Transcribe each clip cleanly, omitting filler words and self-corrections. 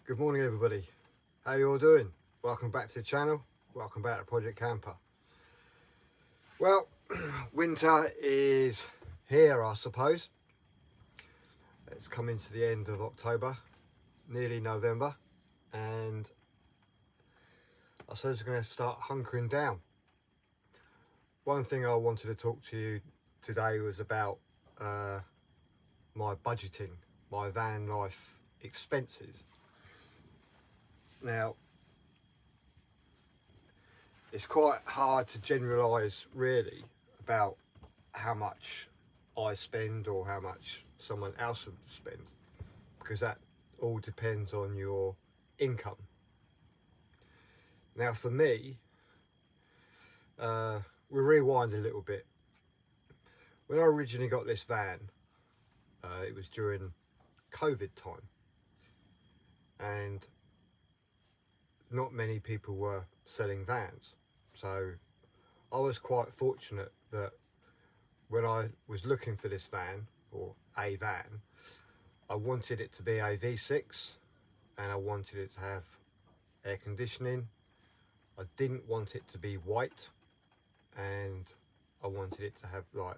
Good morning everybody, how you all doing? Welcome back to the channel, welcome back to Project Camper. Well, winter is here I suppose. It's coming to the end of October, nearly November, and I suppose we're going to start hunkering down. One thing I wanted to talk to you today was about my budgeting, my van life expenses. Now, it's quite hard to generalise really about how much I spend or how much someone else would spend, because that all depends on your income. Now for me, we'll rewind a little bit. When I originally got this van, it was during COVID time, and not many people were selling vans. So I was quite fortunate that when I was looking for this van, or a van, I wanted it to be a V6 and I wanted it to have air conditioning. I didn't want it to be white, and I wanted it to have like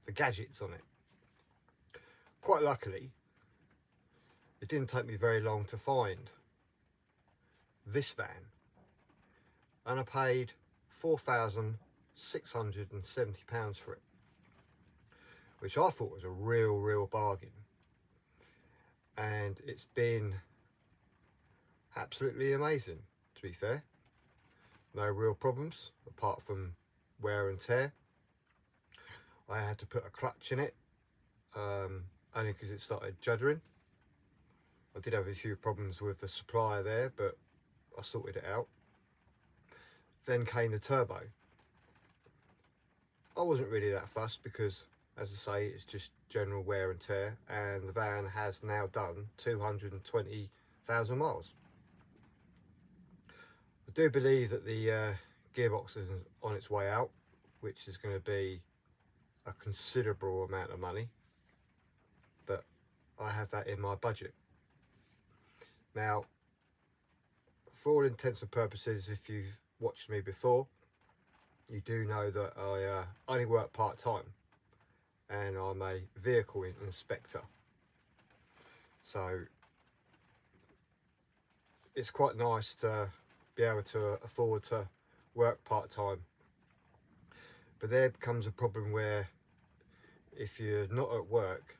the gadgets on it. Quite luckily, it didn't take me very long to find this van, and I paid £4,670 for it, which I thought was a real bargain. And it's been absolutely amazing, to be fair. No real problems apart from wear and tear. I had to put a clutch in it, only because it started juddering. I did have a few problems with the supplier there, but I sorted it out. Then came the turbo. I wasn't really that fussed because, as I say, it's just general wear and tear, and the van has now done 220,000 miles. I do believe that the gearbox is on its way out, which is going to be a considerable amount of money, but I have that in my budget. Now, for all intents and purposes, if you've watched me before, you do know that I only work part-time and I'm a vehicle inspector. So it's quite nice to be able to afford to work part-time. But there comes a problem where if you're not at work,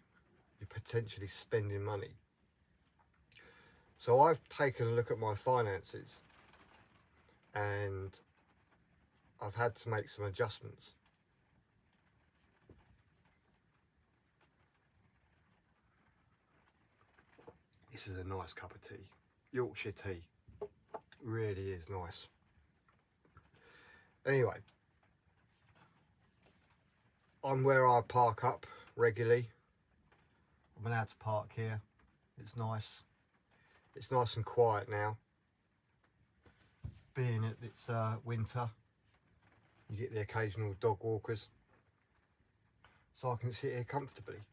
you're potentially spending money. So I've taken a look at my finances and I've had to make some adjustments. This is a nice cup of tea. Yorkshire tea. Really is nice. Anyway, I'm where I park up regularly. I'm allowed to park here. It's nice. It's nice and quiet now. Being that it's winter, you get the occasional dog walkers. So I can sit here comfortably.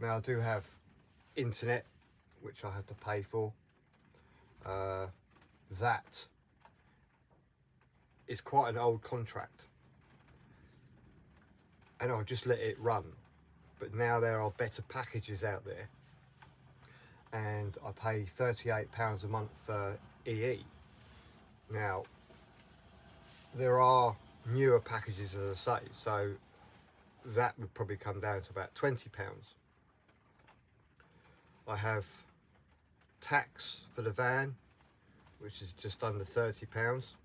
Now I do have internet, which I have to pay for. That is quite an old contract. And I'll just let it run. But now there are better packages out there. And I pay £38 a month for EE. Now, there are newer packages, as I say, so that would probably come down to about £20. I have tax for the van, which is just under £30.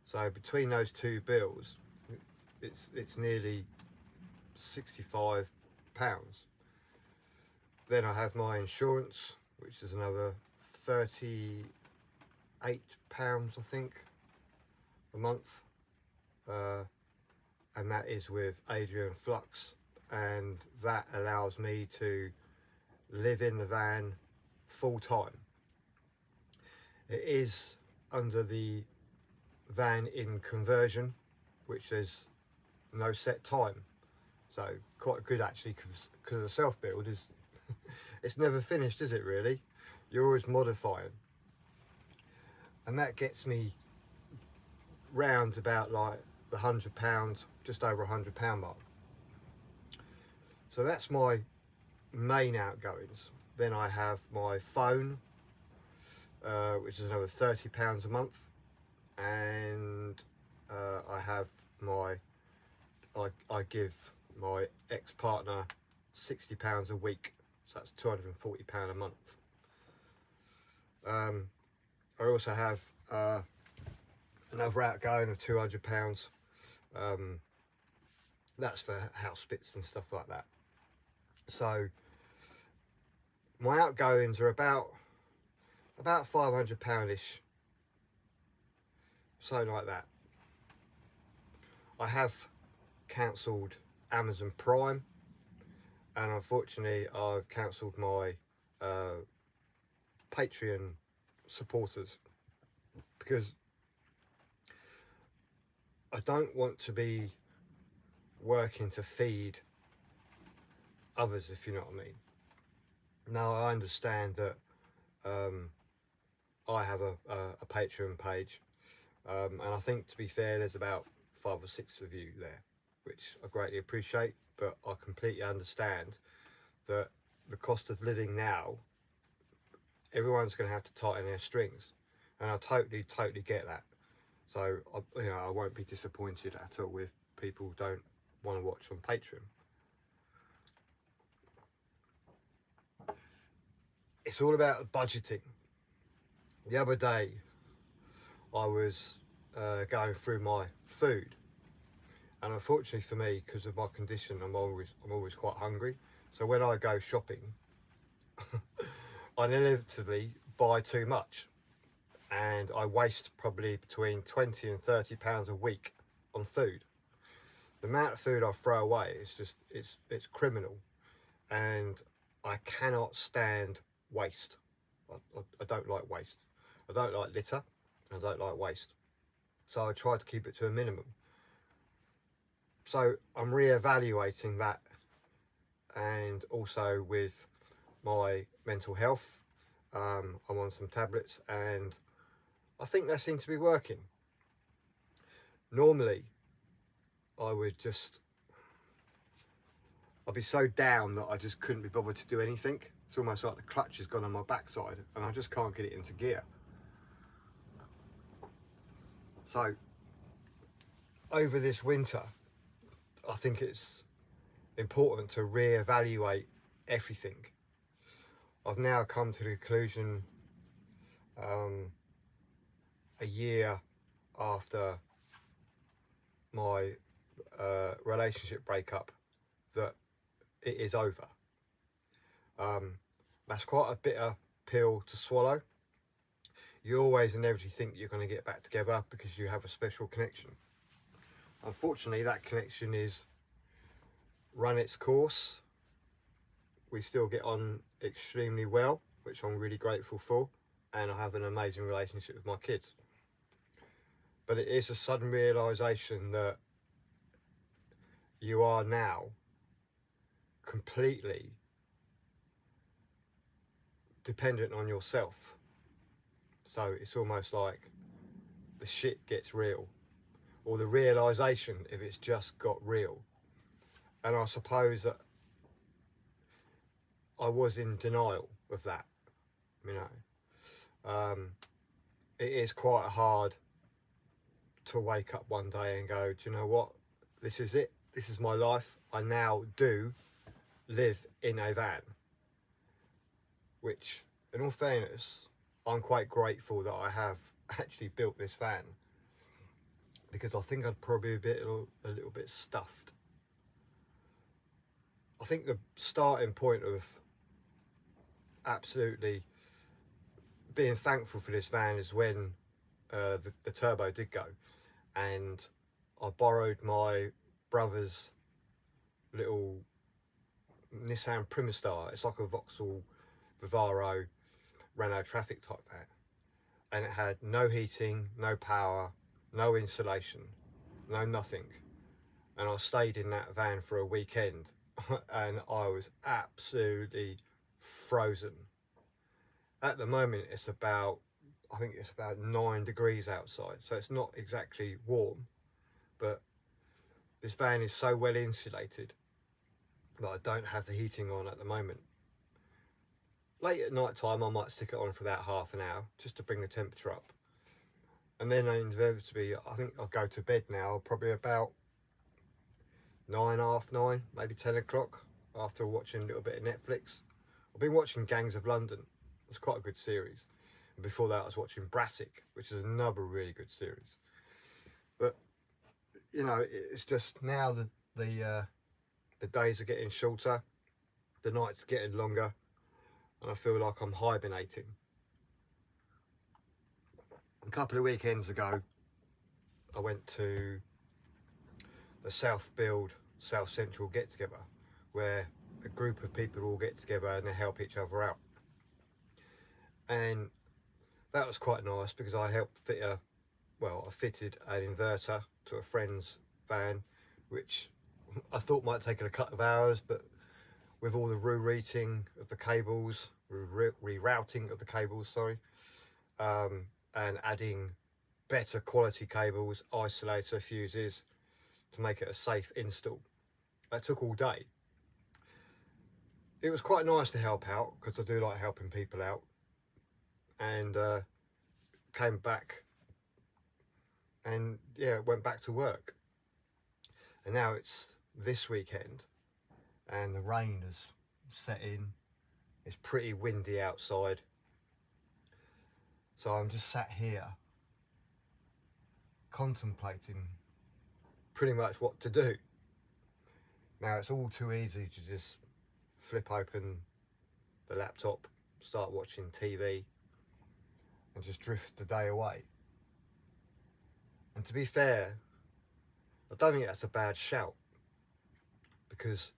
So between those two bills, it's nearly £65. Then I have my insurance, which is another £38, I think, a month, and that is with Adrian Flux, and that allows me to live in the van full time. It is under the van in conversion, which is no set time, so quite good actually, because the self build is it's never finished, is it really? You're always modifying, and that gets me round about like the £100, just over £100 mark. So that's my main outgoings. Then I have my phone, which is another £30 a month, and I have my I give my ex-partner £60 a week, so that's £240 a month. I also have another outgoing of £200. That's for house bits and stuff like that. So my outgoings are about £500-ish, something like that. I have cancelled Amazon Prime, and unfortunately I've cancelled my Patreon supporters, because I don't want to be working to feed others, if you know what I mean. Now I understand that I have a Patreon page, and I think, to be fair, there's about 5 or 6 of you there, which I greatly appreciate, but I completely understand that the cost of living now, everyone's going to have to tighten their strings, and I totally get that. So I won't be disappointed at all if people don't want to watch on Patreon. it's all about budgeting. The other day I was going through my food, and unfortunately for me, because of my condition, I'm always quite hungry. So when I go shopping, I inevitably buy too much, and I waste probably between £20 and £30 a week on food. The amount of food I throw away is just it's criminal, and I cannot stand waste. I don't like waste. I don't like litter. I don't like waste. So I try to keep it to a minimum. So I'm re-evaluating that, and also with my mental health, I'm on some tablets, and I think they seem to be working. Normally I'd be so down that I just couldn't be bothered to do anything. It's almost like the clutch has gone on my backside and I just can't get it into gear. So over this winter, I think it's important to re-evaluate everything. I've now come to the conclusion, a year after my relationship breakup, that it is over. That's quite a bitter pill to swallow. You always inevitably think you're going to get back together because you have a special connection. Unfortunately, that connection is run its course. We still get on extremely well, which I'm really grateful for, and I have an amazing relationship with my kids. But it is a sudden realisation that you are now completely dependent on yourself. So it's almost like the shit gets real, or the realisation if it's just got real. And I suppose that I was in denial of that, you know. It is quite hard to wake up one day and go, do you know what, this is it, this is my life. I now do live in a van, which in all fairness, I'm quite grateful that I have actually built this van, because I think I'd probably be a little bit stuffed. I think the starting point of absolutely being thankful for this van is when the turbo did go, and I borrowed my brother's little Nissan Primastar. It's like a Vauxhall Vivaro Renault Traffic type van, and it had no heating, no power, no insulation, no nothing. And I stayed in that van for a weekend and I was absolutely frozen. At the moment I think it's about 9 degrees outside, so it's not exactly warm, but this van is so well insulated that I don't have the heating on at the moment. Late at night time I might stick it on for about half an hour just to bring the temperature up, and then inevitably I think I'll go to bed now probably about 9, half 9, maybe 10 o'clock, after watching a little bit of Netflix. I've been watching Gangs of London. It's quite a good series. And before that I was watching Brassic, which is another really good series. But you know, it's just now the days are getting shorter, the nights are getting longer, and I feel like I'm hibernating. A couple of weekends ago I went to the South Central get together, where a group of people all get together and they help each other out, and that was quite nice because I helped I fitted an inverter to a friend's van, which I thought might take a couple of hours, but with all the rerouting of the cables, rerouting of the cables, sorry, and adding better quality cables, isolator fuses to make it a safe install, that took all day. It was quite nice to help out because I do like helping people out, and came back and went back to work. And now it's this weekend and the rain has set in It's pretty windy outside, so I'm just sat here contemplating pretty much what to do. Now, it's all too easy to just flip open the laptop, start watching TV and just drift the day away. And to be fair, I don't think that's a bad shout, because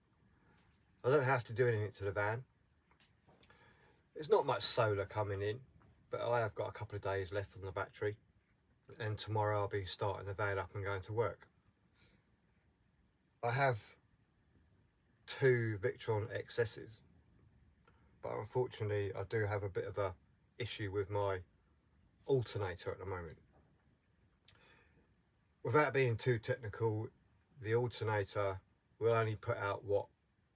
I don't have to do anything to the van. There's not much solar coming in, but I have got a couple of days left on the battery, and tomorrow I'll be starting the van up and going to work. I have 2 Victron XS's, but unfortunately I do have a bit of a issue with my alternator at the moment. Without being too technical, the alternator will only put out what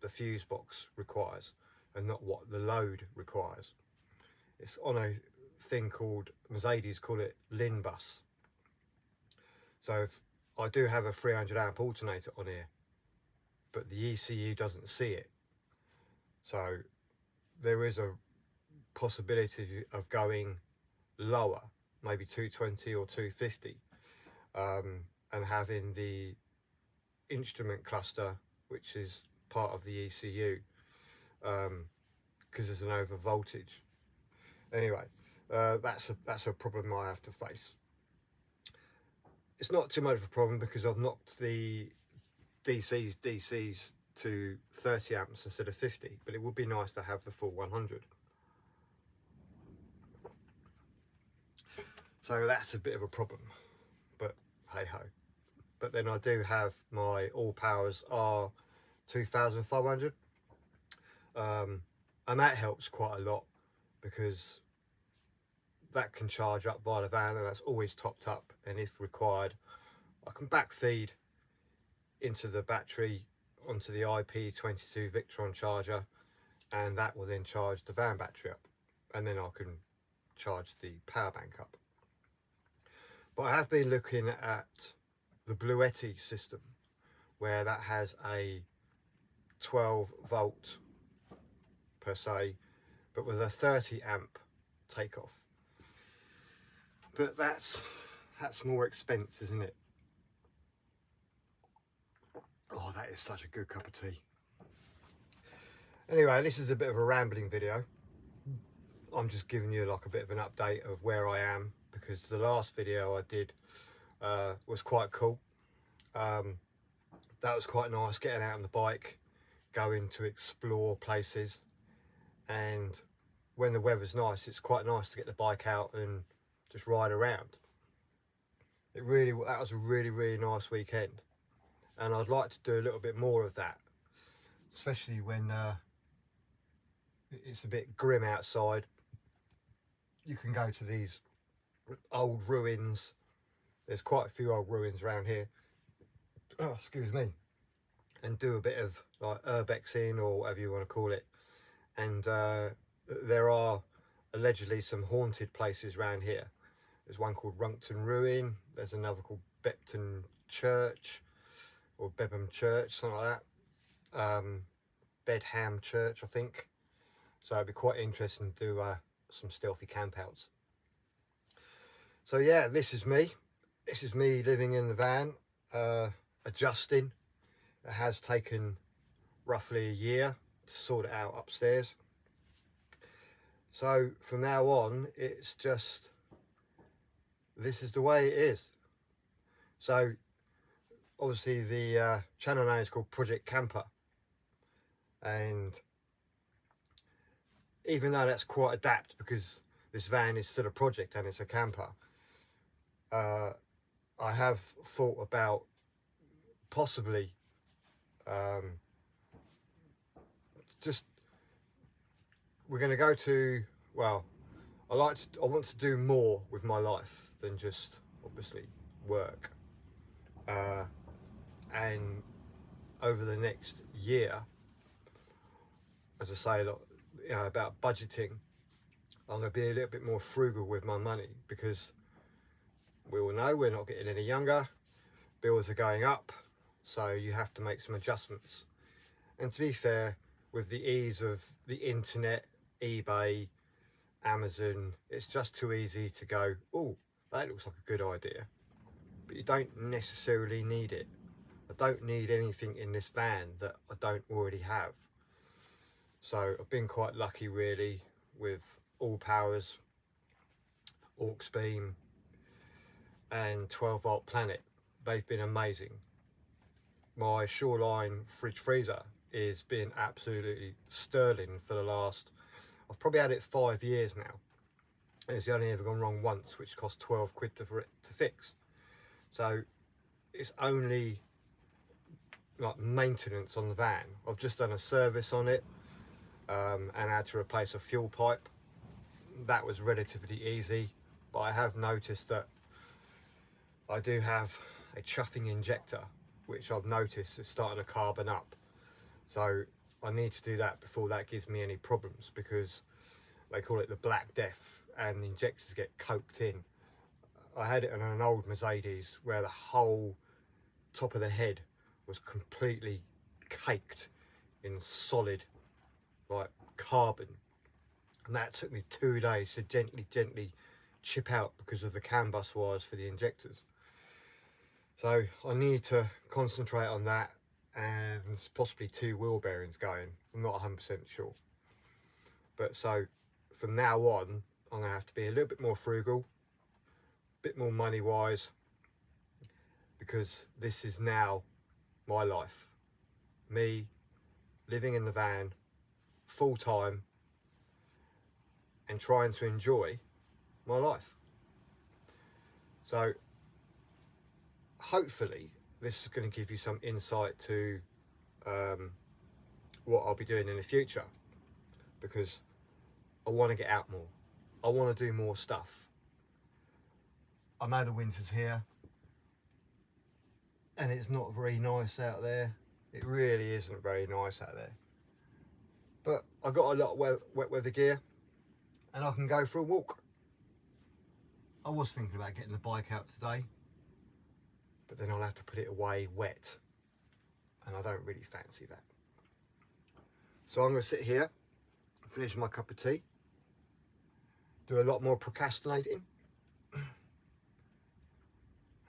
the fuse box requires and not what the load requires. It's on a thing called, Mercedes call it LIN bus. So if I do have a 300 amp alternator on here, but the ECU doesn't see it. So there is a possibility of going lower, maybe 220 or 250, and having the instrument cluster, which is part of the ECU, because there's an over voltage. Anyway, that's a problem I have to face. It's not too much of a problem because I've knocked the DCs to 30 amps instead of 50, but it would be nice to have the full 100. So that's a bit of a problem, but hey ho. But then I do have my All Powers R2500, and that helps quite a lot because that can charge up via the van, and that's always topped up, and if required I can backfeed into the battery onto the IP22 Victron charger, and that will then charge the van battery up, and then I can charge the power bank up. But I have been looking at the Bluetti system, where that has a 12 volt per se, but with a 30 amp takeoff. But that's more expense, isn't it? Oh, that is such a good cup of tea. Anyway, this is a bit of a rambling video. I'm just giving you like a bit of an update of where I am, because the last video I did was quite cool. That was quite nice, getting out on the bike, going to explore places, and when the weather's nice, it's quite nice to get the bike out and just ride around. That was a really nice weekend, and I'd like to do a little bit more of that, especially when it's a bit grim outside. You can go to these old ruins. There's quite a few old ruins around here. Oh, excuse me. And do a bit of like urbexing or whatever you want to call it. And there are allegedly some haunted places around here. There's one called Runkton Ruin. There's another called Bepton Church, or Bebham Church, something like that. Bedham Church, I think. So it'd be quite interesting to do some stealthy campouts. So yeah, this is me. This is me living in the van, adjusting. It has taken roughly a year to sort it out upstairs. So from now on, it's just, this is the way it is. So obviously the channel name is called Project Camper, and even though that's quite adapt because this van is still a project and it's a camper, I have thought about possibly we're going to go to, well, I want to do more with my life than just obviously work, and over the next year, as I say, you know, about budgeting, I'm going to be a little bit more frugal with my money, because we all know we're not getting any younger, bills are going up, so you have to make some adjustments. And to be fair, with the ease of the internet eBay, Amazon. It's just too easy to go, oh, that looks like a good idea, but you don't necessarily need it. I don't need anything in this van that I don't already have. So I've been quite lucky really with all powers, aux beam and 12-volt planet. They've been amazing. My Shoreline fridge freezer is been absolutely sterling for the last, I've probably had it 5 years now, and it's only ever gone wrong once, which cost 12 quid for it to fix. So it's only like maintenance on the van. I've just done a service on it and had to replace a fuel pipe. That was relatively easy, but I have noticed that I do have a chuffing injector, which I've noticed is starting to carbon up. So I need to do that before that gives me any problems, because they call it the Black Death and the injectors get coked in. I had it on an old Mercedes where the whole top of the head was completely caked in solid like carbon, and that took me 2 days to gently chip out because of the CAN bus wires for the injectors. So I need to concentrate on that, and possibly 2 wheel bearings going. I'm not 100% sure, but so from now on I'm gonna have to be a little bit more frugal, a bit more money wise, because this is now my life, me living in the van full time and trying to enjoy my life. So hopefully this is going to give you some insight to what I'll be doing in the future, because I want to get out more. I want to do more stuff. I know the winter's here and it's not very nice out there. It really isn't very nice out there, but I got a lot of wet weather gear and I can go for a walk. I was thinking about getting the bike out today, but then I'll have to put it away wet, and I don't really fancy that. So I'm going to sit here, finish my cup of tea, do a lot more procrastinating,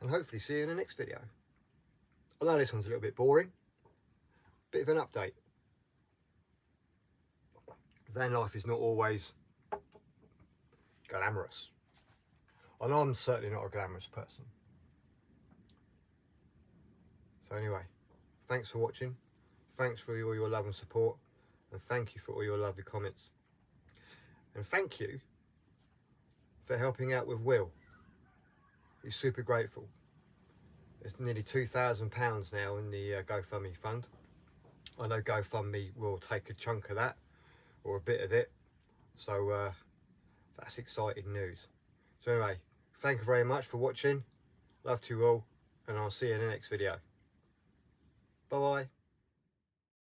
and hopefully see you in the next video. I know this one's a little bit boring, bit of an update. Van life is not always glamorous, and I'm certainly not a glamorous person. So anyway, thanks for watching, thanks for all your love and support, and thank you for all your lovely comments, and thank you for helping out with Will. He's super grateful. There's nearly £2,000 now in the GoFundMe fund. I know GoFundMe will take a chunk of that, or a bit of it, so that's exciting news. So anyway, thank you very much for watching, love to you all, and I'll see you in the next video. Bye bye.